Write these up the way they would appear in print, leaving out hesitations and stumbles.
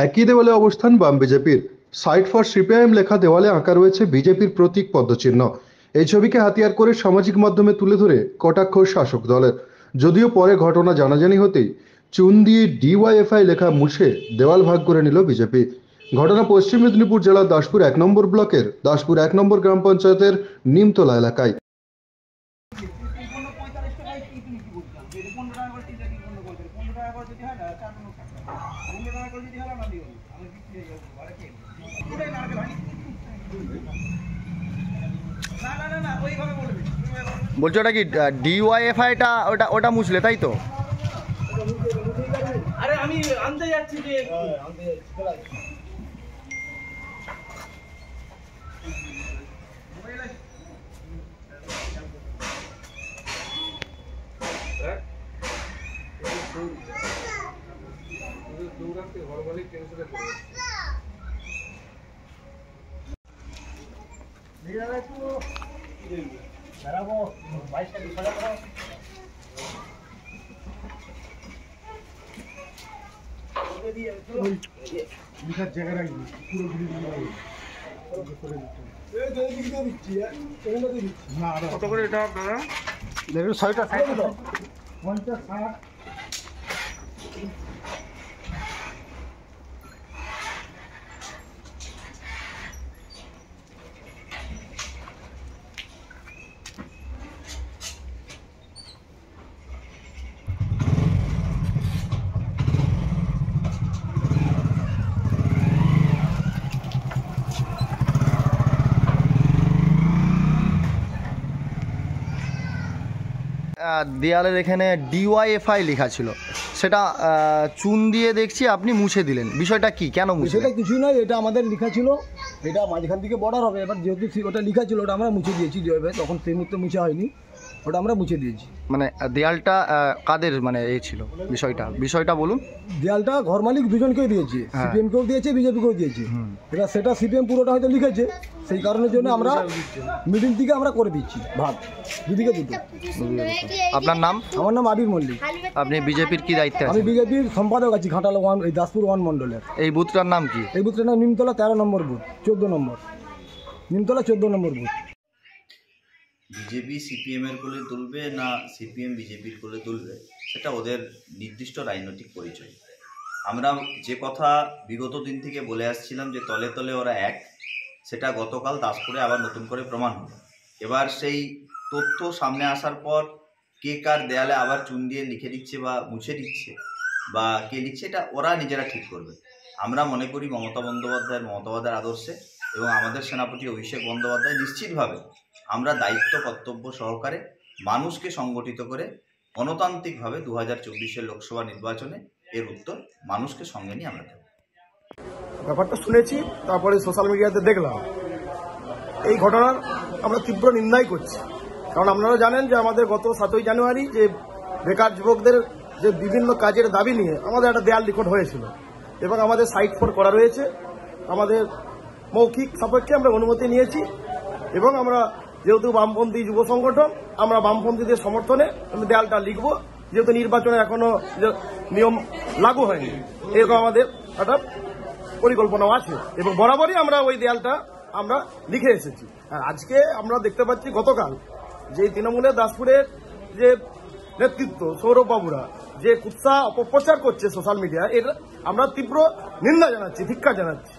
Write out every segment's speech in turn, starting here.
একই দেওয়ালে অবস্থান বাম বিজেপির। সাইড ফর সিপিআইএম লেখা দেওয়ালে আঁকা রয়েছে বিজেপির প্রতীক পদ্মচিহ্ন। এই ছবিকে হাতিয়ার করে সামাজিক মাধ্যমে তুলে ধরে কটাক্ষ শাসক দলের। যদিও পরে ঘটনা জানাজানি হতেই চুন দিয়ে ডিওয়াইএফআই লেখা মুছে দেওয়াল ভাগ করে নিল বিজেপি। ঘটনা পশ্চিম মেদিনীপুর জেলার দাসপুর 1 নম্বর ব্লকের দাসপুর 1 নম্বর গ্রাম পঞ্চায়েতের নিমতলা এলাকায়। বলছো ওটা কি ডিওয়াইএফআইটা ওটা মুছলে তাই তো? আরে আমি আনতে যাচ্ছি যে কত করে এটা আপনারা দেখুন 6টা 50 60 দেয়ালের এখানে ডিওয়াইএফআই লেখা ছিল, সেটা চুন দিয়ে দেখছি আপনি মুছে দিলেন। বিষয়টা কি, কেন মুছে? সেটা কিছুই নয়, এটা আমাদের লেখা ছিল, এটা মাঝখান থেকে বর্ডার হবে। এবার যেহেতু ওটা লেখা ছিল ওটা আমরা মুছে দিয়েছি, তখন সেই মুহূর্তে মুছে হয়নি, ওটা আমরা মুছে দিয়েছি। মানে দেয়ালটা কাদের মানে এই ছিল বিষয়টা বলুন। দেয়ালটা ঘর মালিক দুজনকেই দিয়েছে, সিপিএমকেও দিয়েছে বিজেপিকেও দিয়েছে। এবার সেটা সিপিএম পুরোটা হয়তো লিখেছে, সেই কারণের জন্য আমরা মিডিল থেকে আমরা করে দিচ্ছি ভাগ, দুদিকে দুটো। আপনার নাম? আমার নাম আবির মল্লিক। আপনি বিজেপির কি দায়িত্বে আমি আছেন? বিজেপির সম্পাদক আছি ঘাটাল 1, এই দাসপুর 1 মণ্ডলের। এই বুথটার নাম কি? এই বুথটার নাম নিমতলা 13 নম্বর বুথ, 14 নম্বর, নিমতলা 14 নম্বর বুথ। বিজেপি সিপিএমের কোলে তুলবে না সিপিএম বিজেপির কোলে তুলবে, সেটা ওদের নির্দিষ্ট রাজনৈতিক পরিচয়। আমরা যে কথা বিগত দিন থেকে বলে আসছিলাম যে তলে তলে ওরা এক, সেটা গতকাল দাসপুরে আবার নতুন করে প্রমাণ হলো। এবার সেই তথ্য সামনে আসার পর কে কার দেয়ালে আবার চুন দিয়ে লিখে দিচ্ছে বা মুছে দিচ্ছে বা কে লিখছে, এটা ওরা নিজেরা ঠিক করবে। আমরা মনে করি মমতা বন্দ্যোপাধ্যায়ের আদর্শে এবং আমাদের সেনাপতি অভিষেক বন্দ্যোপাধ্যায় নিশ্চিতভাবে আমরা দায়িত্ব কর্তব্য সহকারে মানুষকে সংগঠিত করে গণতান্ত্রিকভাবে 2024-এর লোকসভা নির্বাচনে এর উত্তর মানুষকে সঙ্গে নিয়ে আমরা দেব। ব্যাপারটা শুনেছি, তারপরে সোশ্যাল মিডিয়াতে দেখলাম। এই ঘটনার আমরা তীব্র নিন্দাই করছি, কারণ আপনারা জানেন যে আমাদের গত 7ই জানুয়ারি যে বেকার যুবকদের যে বিভিন্ন কাজের দাবি নিয়ে আমাদের একটা দেয়াল লিখন হয়েছিল এবং আমাদের সাইট ফোর করা রয়েছে। আমাদের মৌখিক সাপেক্ষে আমরা অনুমতি নিয়েছি এবং আমরা যেহেতু বামপন্থী যুব সংগঠন, আমরা বামপন্থীদের সমর্থনে দেয়ালটা লিখব, যেহেতু নির্বাচনে এখনো নিয়ম লাগু হয়নি, এরকম আমাদের একটা পরিকল্পনাও আছে এবং বরাবরই আমরা ওই দেয়ালটা আমরা লিখে এসেছি। আর আজকে আমরা দেখতে পাচ্ছি গতকাল যে তৃণমূলের দাসপুরের যে নেতৃত্ব সৌরভ বাবুরা যে কুৎসা অপপ্রচার করছে সোশ্যাল মিডিয়ায়, এর আমরা তীব্র নিন্দা জানাচ্ছি, ধিক্কার জানাচ্ছি।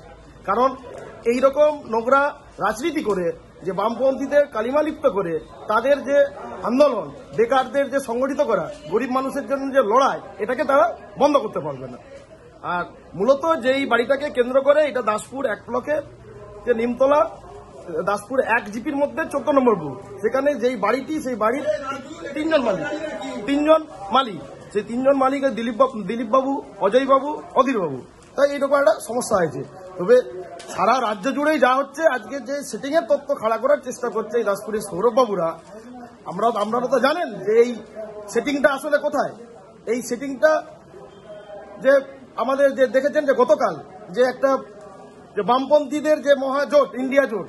কারণ এইরকম নোংরা রাজনীতি করে যে বামপন্থীদের কালিমালিপ্ত করে তাদের যে আন্দোলন, বেকারদের যে সংগঠিত করা, গরিব মানুষের জন্য যে লড়াই, এটাকে তারা বন্ধ করতে পারবে না। আর মূলত যেই বাড়িটাকে কেন্দ্র করে, এটা দাসপুর 1 ব্লকে যে নিমতলা দাসপুর 1 জিপির মধ্যে 14 নম্বর বুথ, সেখানে যেই বাড়িটি, সেই বাড়ির 3 জন মালিক, সেই 3 জন মালিক দিলীপ বাবু, অজয় বাবু, অধীর বাবু। তাই এইরকম একটা সমস্যা হয়েছে। তবে সারা রাজ্য জুড়েই যা হচ্ছে, আজকে যে সেটিং এর তথ্য খাড়া করার চেষ্টা করছে এই দাসপুরের সৌরভ বাবুরা, আপনারা তো জানেন যে এই সেটিংটা আসলে কোথায়। এই সেটিংটা যে আমাদের যে দেখেছেন যে গতকাল যে একটা যে বামপন্থীদের যে মহাজোট, ইন্ডিয়া জোট,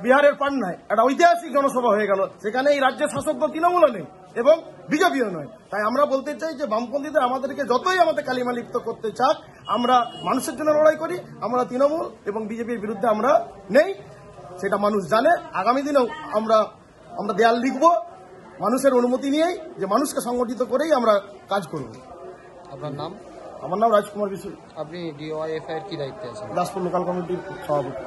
বিহারের পাটনায় একটা ঐতিহাসিক জনসভা হয়ে গেল, সেখানে এই রাজ্যের শাসক দল তৃণমূলও নেই এবং বিজেপিও নয়। তাই আমরা বলতে চাই যে বামপন্থীদের আমাদেরকে যতই আমাদের কালিমালিপ্ত করতে চাক, আমরা মানুষের জন্য লড়াই করি। আমরা তৃণমূল এবং বিজেপির বিরুদ্ধে আমরা নেই, সেটা মানুষ জানে। আগামী দিনেও আমরা দেয়াল লিখব মানুষের অনুমতি নিয়েই, যে মানুষকে সংগঠিত করেই আমরা কাজ করব। আপনার নাম? আমার নাম রাজকুমার বিশু, আপনি ডিওয়াইএফআই এর কি দায়িত্বে আছেন? দাসপুর লোকাল কমিটির সভাপতি।